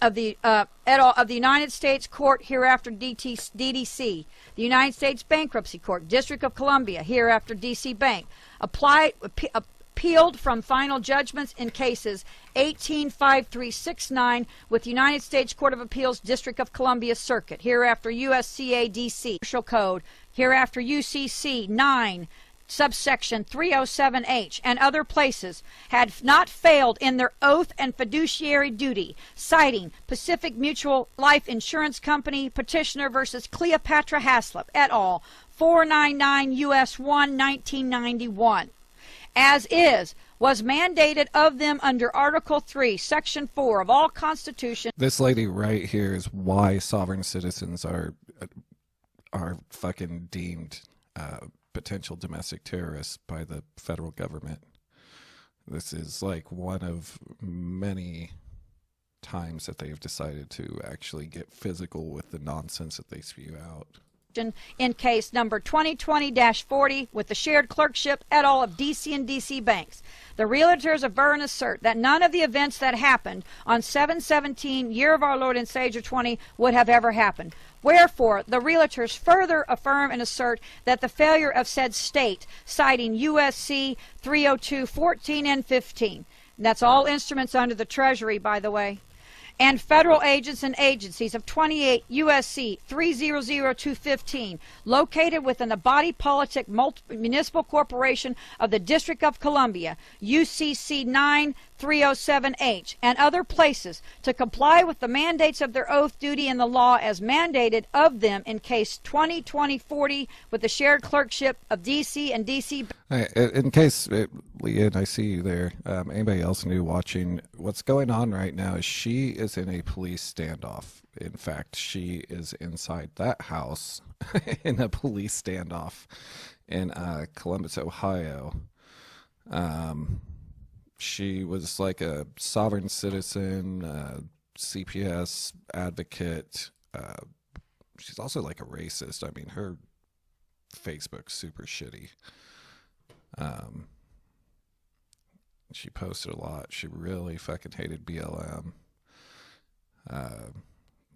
Of the et al. Of the United States Court, hereafter DDC, the United States Bankruptcy Court, District of Columbia, hereafter DC Bank, appealed from final judgments in cases 185369 with United States Court of Appeals, District of Columbia Circuit, hereafter USCA DC, Commercial Code, hereafter UCC 9. Subsection 307H and other places had not failed in their oath and fiduciary duty, citing Pacific Mutual Life Insurance Company petitioner versus Cleopatra Haslip et al. 499 U.S. 1 1991. As was mandated of them under Article 3, Section 4 of all Constitution. This lady right here is why sovereign citizens are fucking deemed potential domestic terrorists by the federal government. This is like one of many times that they've decided to actually get physical with the nonsense that they spew out. jurisdiction in case number 2020-40 with the shared clerkship et al. Of DC and DC banks. The realtors affirm and assert that none of the events that happened on 7/17, year of our Lord and Savior 20, would have ever happened. Wherefore, the realtors further affirm and assert that the failure of said state, citing USC 302:14 and 15. And that's all instruments under the Treasury, by the way. And federal agents and agencies of 28 USC 300215, located within the body politic municipal corporation of the District of Columbia, UCC 9307H, and other places, to comply with the mandates of their oath, duty, and the law as mandated of them in case 2020-40 with the shared clerkship of DC and DC. In case, Leanne, I see you there. Anybody else new watching? What's going on right now is she is in a police standoff. In fact, she is inside that house in a police standoff in Columbus, Ohio. She was like a sovereign citizen, CPS advocate. She's also like a racist. I mean, her Facebook's super shitty. She posted a lot. She really fucking hated BLM.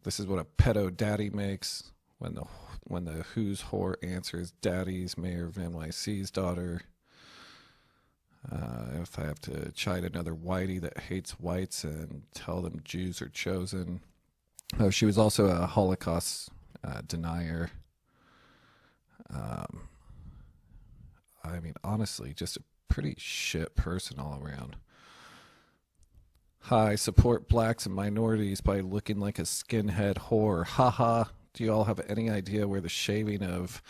This is what a pedo daddy makes when the who's whore answers daddy's mayor of NYC's daughter. If I have to chide another whitey that hates whites and tell them Jews are chosen. Oh, she was also a Holocaust denier. I mean, honestly, just a pretty shit person all around. Hi, support blacks and minorities by looking like a skinhead whore. Haha. Do you all have any idea where the shaving of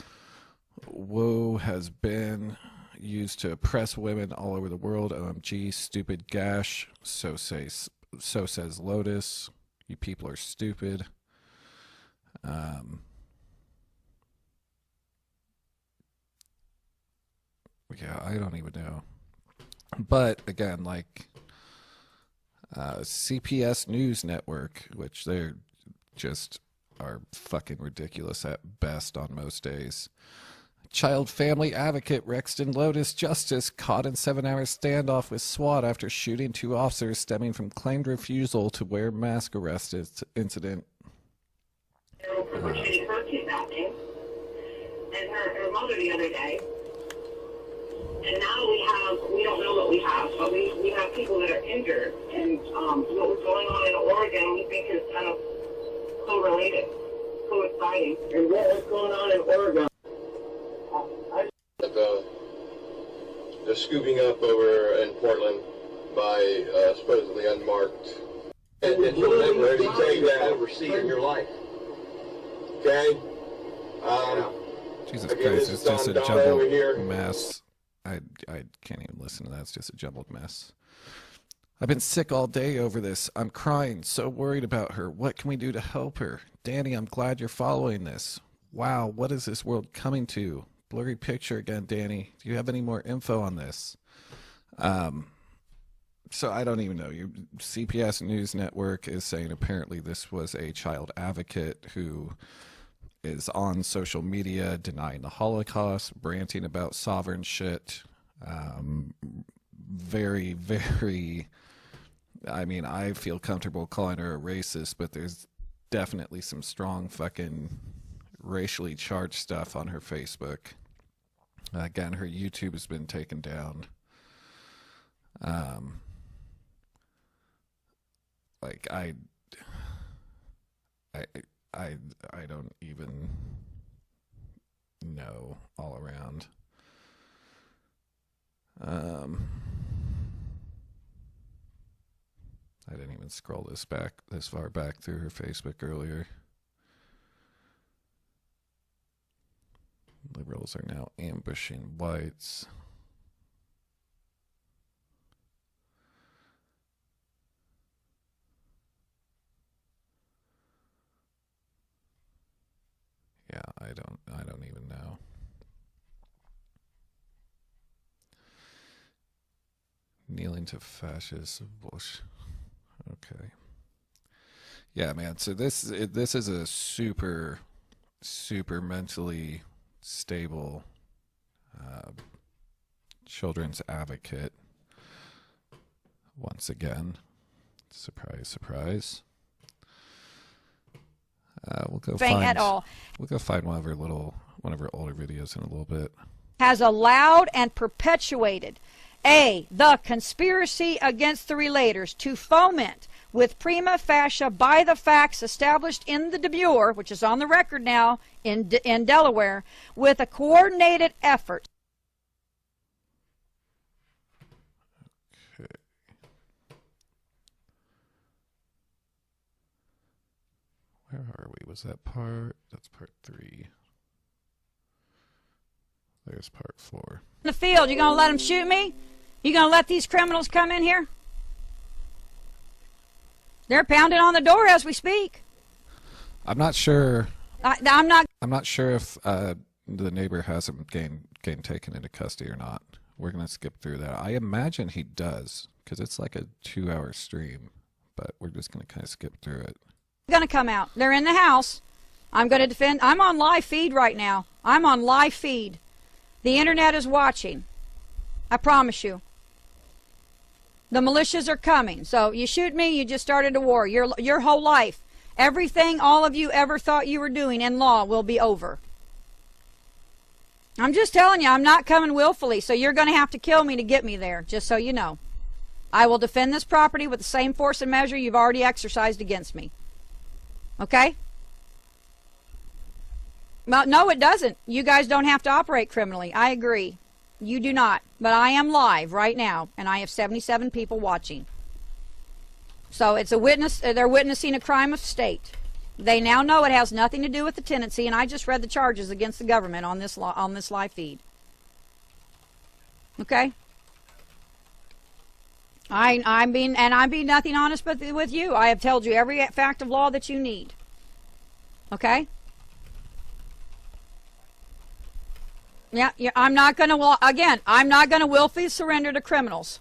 woe has been used to oppress women all over the world? OMG, stupid gash. So says Lotus. You people are stupid. Yeah, I don't even know. But again, like CPS News Network, which they're just are fucking ridiculous at best on most days. Child family advocate Rexton Lotus Justice caught in 7-hour standoff with SWAT after shooting 2 officers stemming from claimed refusal to wear mask arrest incident. Perpetrated her kidnapping and her mother the other day. And now we don't know what we have, but we have people that are injured. And what was going on in Oregon, we think is kind of co-related, coinciding. And what's going on in Oregon? The scooping up over in Portland by supposedly unmarked. And you'll never be saying that ever see in your life. Okay? Jesus Christ, it's just a jumbled mess. I can't even listen to that. It's just a jumbled mess. I've been sick all day over this. I'm crying, so worried about her. What can we do to help her? Danny, I'm glad you're following this. Wow, what is this world coming to? Blurry picture again, Danny. Do you have any more info on this? So I don't even know. CPS News Network is saying apparently this was a child advocate who is on social media denying the Holocaust, ranting about sovereign shit. Very, very, I mean, I feel comfortable calling her a racist, but there's definitely some strong fucking racially charged stuff on her Facebook. Again, her YouTube has been taken down. Like I don't even know all around. I didn't even scroll this far back through her Facebook earlier. Liberals are now ambushing whites. Yeah, I don't even know. Kneeling to fascists bush. Okay. Yeah, man. So this is a super super mentally stable children's advocate. Once again, surprise, surprise. We'll go find at all. We'll go find one of her older videos in a little bit. Has allowed and perpetuated the conspiracy against the relators to foment with prima facie by the facts established in the Bureau, which is on the record now in Delaware, with a coordinated effort. Okay. Where are we? Was that part? That's part 3. There's part 4. In the field, you gonna let them shoot me? You gonna let these criminals come in here? They're pounding on the door as we speak. I'm not sure. I'm not. I'm not sure if the neighbor has him getting taken into custody or not. We're gonna skip through that. I imagine he does because it's like a 2-hour stream, but we're just gonna kind of skip through it. Gonna come out. They're in the house. I'm gonna defend. I'm on live feed right now. I'm on live feed. The internet is watching. I promise you. The militias are coming. So you shoot me, you just started a war. Your whole life, everything all of you ever thought you were doing in law will be over. I'm just telling you, I'm not coming willfully, so you're going to have to kill me to get me there, just so you know. I will defend this property with the same force and measure you've already exercised against me. Okay? Well, no, it doesn't. You guys don't have to operate criminally. I agree. You do not. But I am live right now, and I have 77 people watching. So it's a witness. They're witnessing a crime of state. They now know it has nothing to do with the tenancy, and I just read the charges against the government on this live feed. Okay? I'm being nothing honest but with you. I have told you every fact of law that you need. Okay? Yeah, I'm not going to, again, I'm not going to willfully surrender to criminals.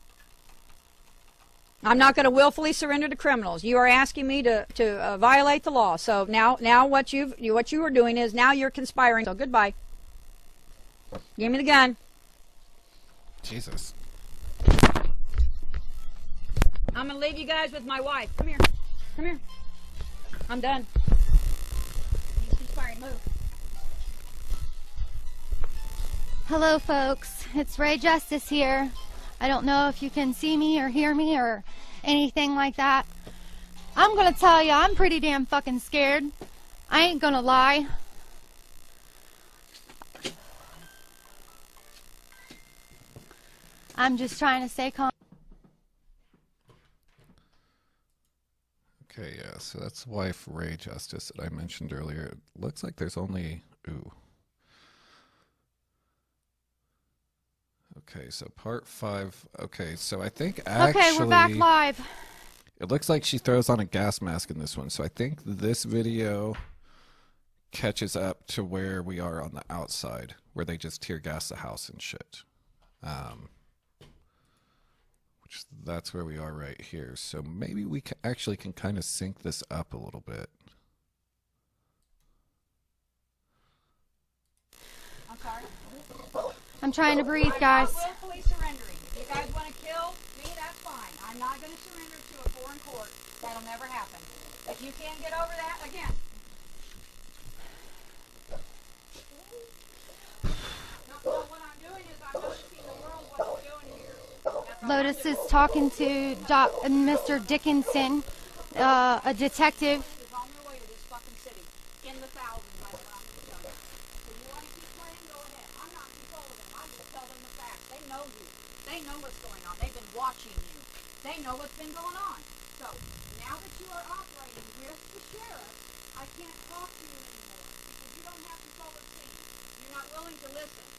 I'm not going to willfully surrender to criminals. You are asking me to violate the law. So now what you are doing is now you're conspiring. So goodbye. Give me the gun. Jesus. I'm going to leave you guys with my wife. Come here. Come here. I'm done. He's conspiring. Move. Hello, folks. It's Ray Justice here. I don't know if you can see me or hear me or anything like that. I'm gonna tell you, I'm pretty damn fucking scared. I ain't gonna lie. I'm just trying to stay calm. Okay, yeah, so that's wife Ray Justice that I mentioned earlier. It looks like there's only... Ooh. Okay, so part 5. Okay, so I think actually... Okay, we're back live. It looks like she throws on a gas mask in this one. So I think this video catches up to where we are on the outside, where they just tear gas the house and shit. Which that's where we are right here. So maybe we actually can kind of sync this up a little bit. I'm sorry. I'm trying to breathe, guys. I'm not willfully surrendering. If you guys want to kill me, that's fine. I'm not going to surrender to a foreign court. That'll never happen. If you can't get over that, again. No, what I'm doing is I'm noticing the world what you're doing here. Lotus is talking to Mr. Dickinson, a detective. Is on their way to this fucking city. In the thousands, like what I'm going to tell you. So you want to keep playing, go ahead. I'm not controlling them. I just tell them the facts. They know you. They know what's going on. They've been watching you. They know what's been going on. So now that you are operating with the sheriff, I can't talk to you anymore because you don't have control of things. You're not willing to listen.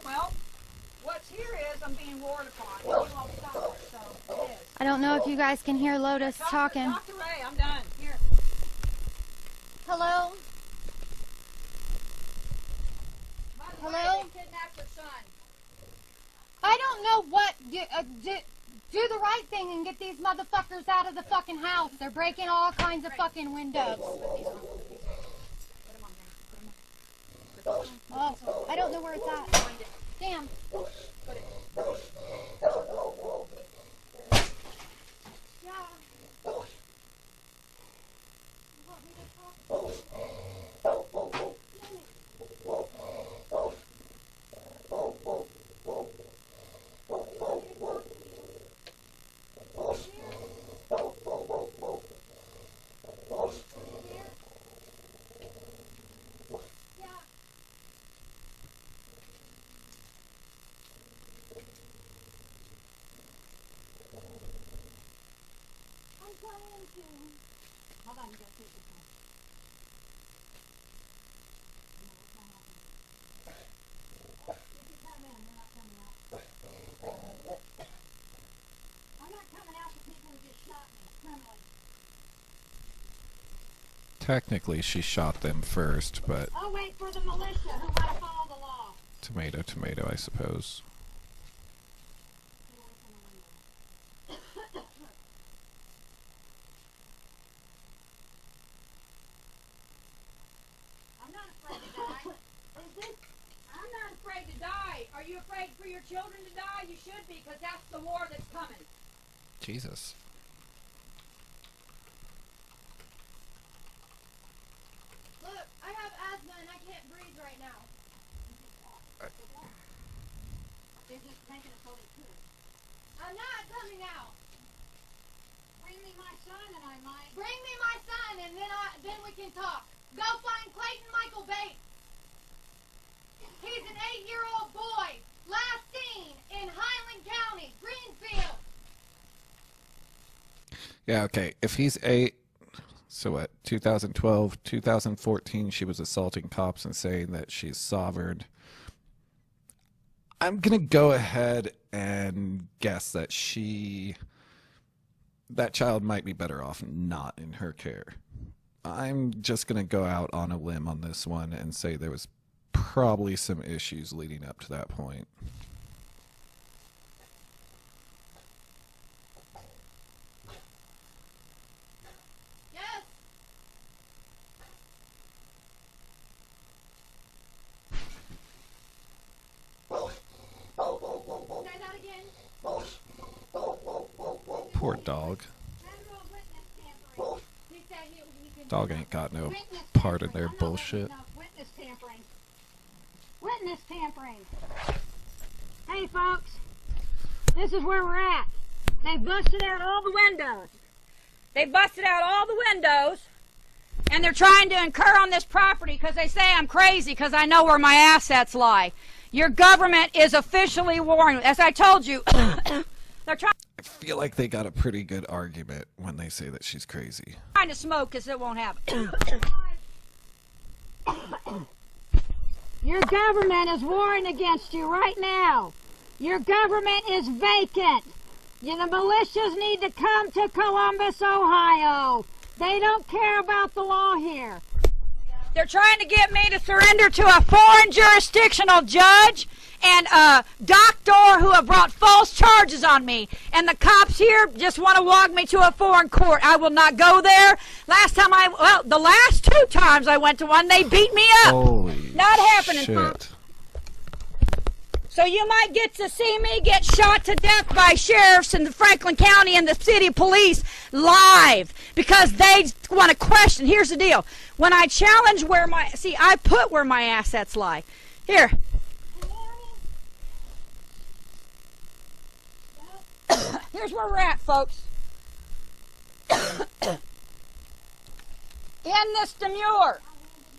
Well, what's here is I'm being roared upon. And you won't stop it, so it is. I don't know if you guys can hear Lotus talking. Talk to Ray. I'm done. Here. Hello? Hello? They kidnapped your son. I don't know what. Do the right thing and get these motherfuckers out of the fucking house. They're breaking all kinds of fucking windows. Oh, I don't know where it's at. Damn. Hold on, you gotta take this one. If you come in, they're not coming out. I'm not coming out for people who just shot me, criminally. Technically, she shot them first, but I'll wait for the militia who want to follow the law. tomato, tomato, I suppose. I'm not afraid to die. I'm not afraid to die. Are you afraid for your children to die? You should be, because that's the war that's coming. Jesus. Look, I have asthma and I can't breathe right now. They're just making us hold it too. I'm not coming out. Bring me my son and I might. Bring me my son and then we can talk. Go find Clayton Michael Bates. He's an 8-year-old boy. Last seen in Highland County, Greenfield. Yeah, okay. If he's 8, so what? 2012, 2014, she was assaulting cops and saying that she's sovereign. I'm going to go ahead and guess that that child might be better off not in her care. I'm just going to go out on a limb on this one and say there was probably some issues leading up to that point. Yes. Say that again. Poor dog. Federal witness tampering. He said he can Dog ain't got no part in their bullshit. Witness tampering. Witness tampering. Hey, folks. This is where we're at. They've busted out all the windows. They've busted out all the windows. And they're trying to incur on this property because they say I'm crazy because I know where my assets lie. Your government is officially warning. As I told you, they're trying I feel like they got a pretty good argument when they say that she's crazy. to smoke because it won't happen. Your government is warring against you right now. Your government is vacant. The militias need to come to Columbus, Ohio. They don't care about the law here. They're trying to get me to surrender to a foreign jurisdictional judge and a doctor who have brought false charges on me. And the cops here just want to walk me to a foreign court. I will not go there. The last 2 times I went to one, they beat me up. Holy Not happening, shit. folks. So you might get to see me get shot to death by sheriffs in the Franklin County and the city police live because they want to question. Here's the deal. When I challenge I put where my assets lie. Here. Here's where we're at, folks. In this demurrer,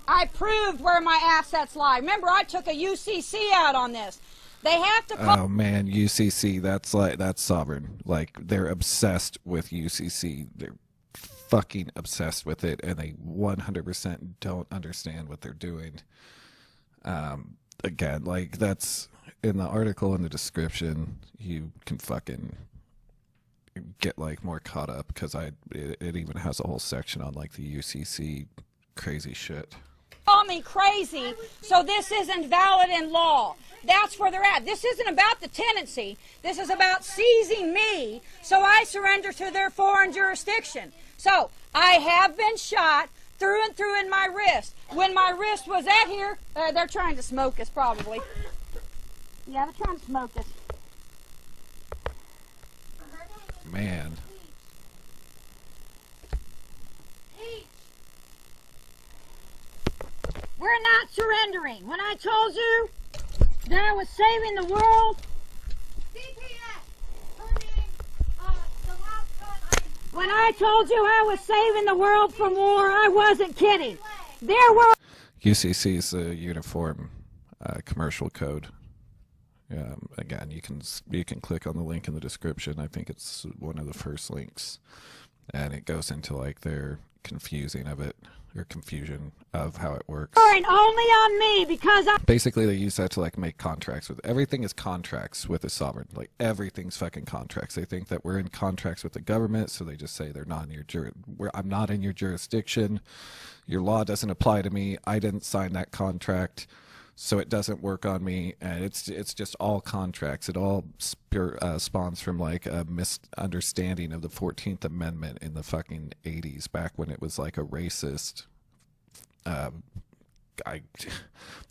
I proved where my assets lie. Remember, I took a UCC out on this. They have to call. Oh man, UCC, that's sovereign. Like, they're obsessed with UCC. They're fucking obsessed with it, and they 100% don't understand what they're doing. Again, like, that's in the article in the description. You can fucking get like more caught up because it even has a whole section on like the UCC crazy shit. Call me crazy, so this isn't valid in law. That's where they're at. This isn't about the tenancy. This is about seizing me, so I surrender to their foreign jurisdiction. So I have been shot through and through in my wrist. When my wrist was at here, they're trying to smoke us probably. Yeah, they're trying to smoke us. Man. We're not surrendering. When I told you that I was saving the world, when I told you I was saving the world from war, I wasn't kidding. There were UCC is the uniform commercial code. Again, you can click on the link in the description. I think it's one of the first links, and it goes into like their confusion of how it works. only on me because I Basically, they use that to like make contracts with everything is contracts with the sovereign. Like everything's fucking contracts. They think that we're in contracts with the government, so they just say they're not in your I'm not in your jurisdiction. Your law doesn't apply to me. I didn't sign that contract, so it doesn't work on me. And it's just all contracts. It all spawns from like a misunderstanding of the 14th Amendment in the fucking 80s, back when it was like a racist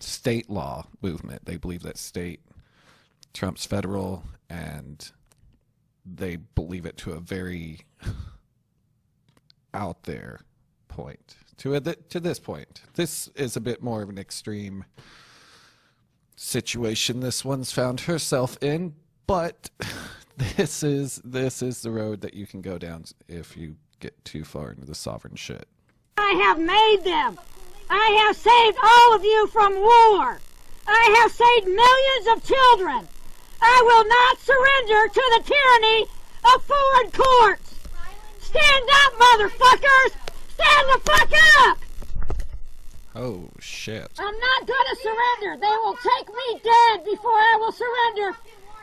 state law movement. They believe that state trumps federal, and they believe it to a very out there point. To this point, this is a bit more of an extreme situation this one's found herself in, but this is the road that you can go down if you get too far into the sovereign shit. I have made them. I have saved all of you from war. I have saved millions of children. I will not surrender to the tyranny of foreign courts. Stand up, motherfuckers! Stand the fuck up! Oh, shit. I'm not gonna surrender. They will take me dead before I will surrender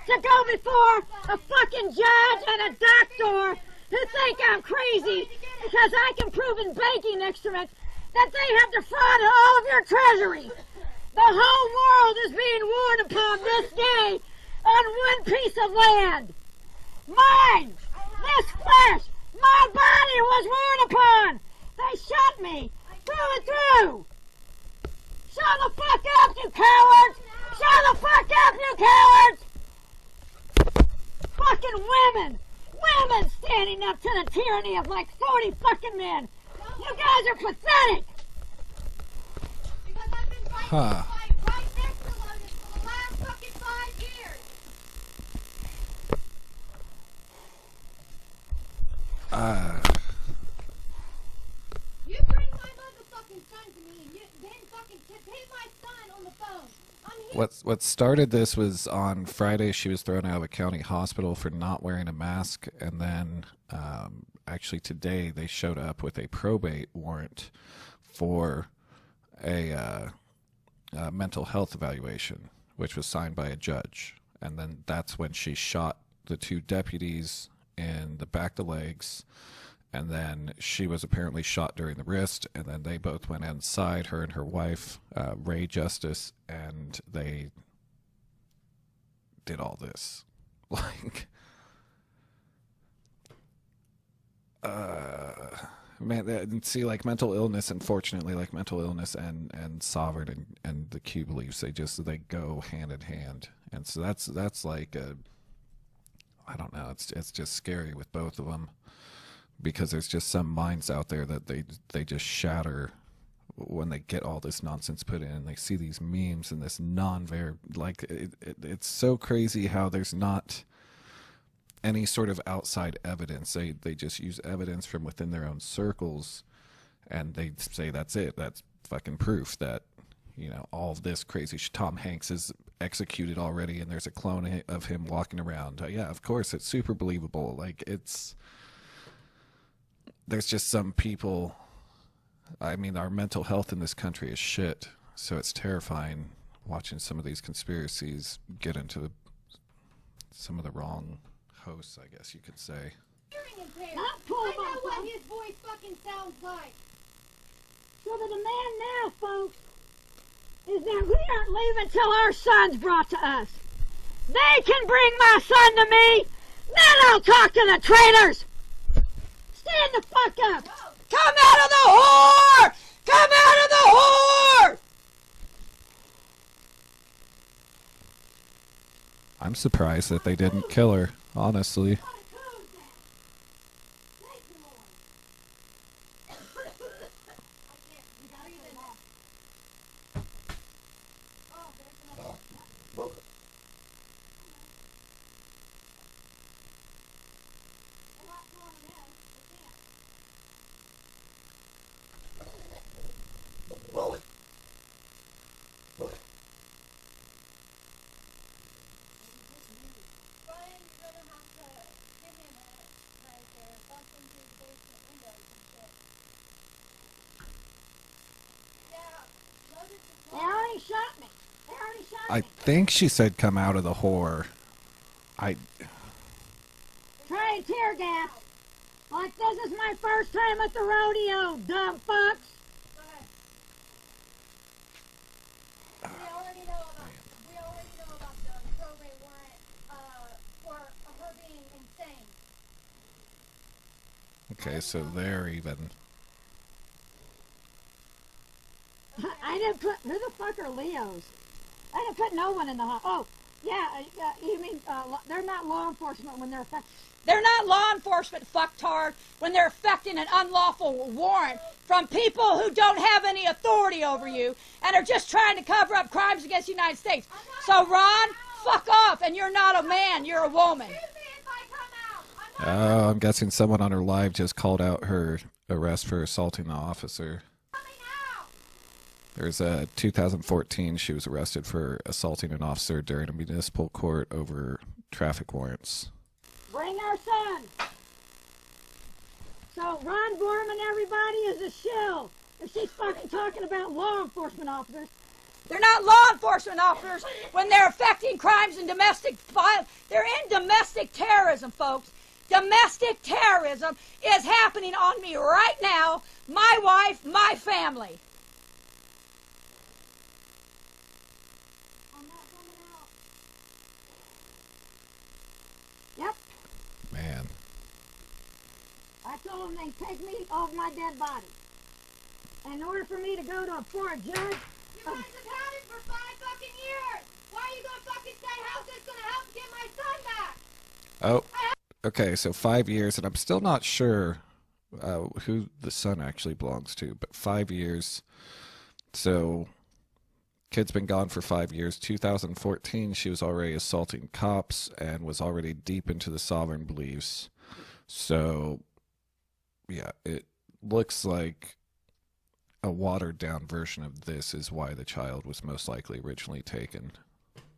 to go before a fucking judge and a doctor who think I'm crazy because I can prove in banking instruments that they have defrauded all of your treasury. The whole world is being warned upon this day on one piece of land. Mine! This flesh! My body was warned upon! They shot me through and through! Shut the fuck up, you cowards! Shut the fuck up, you cowards! Fucking women! Women standing up to the tyranny of like 40 fucking men! You guys are pathetic! Because I've been fighting Huh. right next to Lotus for the last fucking 5 years. You bring my motherfucking son to me and you then fucking hit my son on the phone. I'm here. What started this was on Friday. She was thrown out of a county hospital for not wearing a mask, and then actually today they showed up with a probate warrant for a mental health evaluation, which was signed by a judge. And then that's when she shot the two deputies in the back of the legs, and then she was apparently shot during the wrist, and then they both went inside, her and her wife, Ray Justice, and they did all this. Like, man, see, like mental illness, unfortunately, like mental illness and sovereign and the Q beliefs, they go hand in hand. And so that's like I don't know, it's just scary with both of them, because there's just some minds out there that they just shatter when they get all this nonsense put in, and they see these memes and this like it's so crazy how there's not any sort of outside evidence. They just use evidence from within their own circles, and they say that's it, that's fucking proof that, you know, all of this crazy shit. Tom Hanks is executed already, and there's a clone of him walking around. Yeah, of course, it's super believable. Like, there's just some people, I mean, our mental health in this country is shit, so it's terrifying watching some of these conspiracies get into some of the wrong hosts, I guess you could say. Hearing impaired. I know what his voice fucking sounds like. So the demand now, folks, is that we aren't leaving till our son's brought to us. They can bring my son to me, then I'll talk to the traitors. Stand the fuck up. Come out of the whore! Come out of the whore! I'm surprised that they didn't kill her, honestly. They already shot me. They already shot I me. think she said come out of the whore. Try tear gas. Like this is my first time at the rodeo, dumb fucks. We already know about the probate warrant for her being insane. Okay, so they're even. I didn't put, who the fuck are Leos? I didn't put no one in the hospital. Oh, yeah, you mean, they're not law enforcement when they're affecting. They're not law enforcement, fucktard, when they're affecting an unlawful warrant from people who don't have any authority over you and are just trying to cover up crimes against the United States. So, Ron, fuck off, and you're not a man, you're a woman. I'm guessing someone on her live just called out her arrest for assaulting the officer. There's a 2014, she was arrested for assaulting an officer during a municipal court over traffic warrants. Bring our son. So Ron Gorman, everybody, is a shill. If she's fucking talking about law enforcement officers. They're not law enforcement officers when they're affecting crimes and domestic violence. They're in domestic terrorism, folks. Domestic terrorism is happening on me right now. My wife, my family. I'm not coming out. Yep. Man. I told them they'd take me off my dead body. In order for me to go to for a judge. You guys have had it for 5 fucking years. Why are you gonna fucking say how's this gonna help get my son back? Oh, okay, so 5 years, and I'm still not sure who the son actually belongs to, but 5 years. So, kid's been gone for 5 years. 2014, she was already assaulting cops and was already deep into the sovereign beliefs. So, yeah, it looks like a watered down version of this is why the child was most likely originally taken.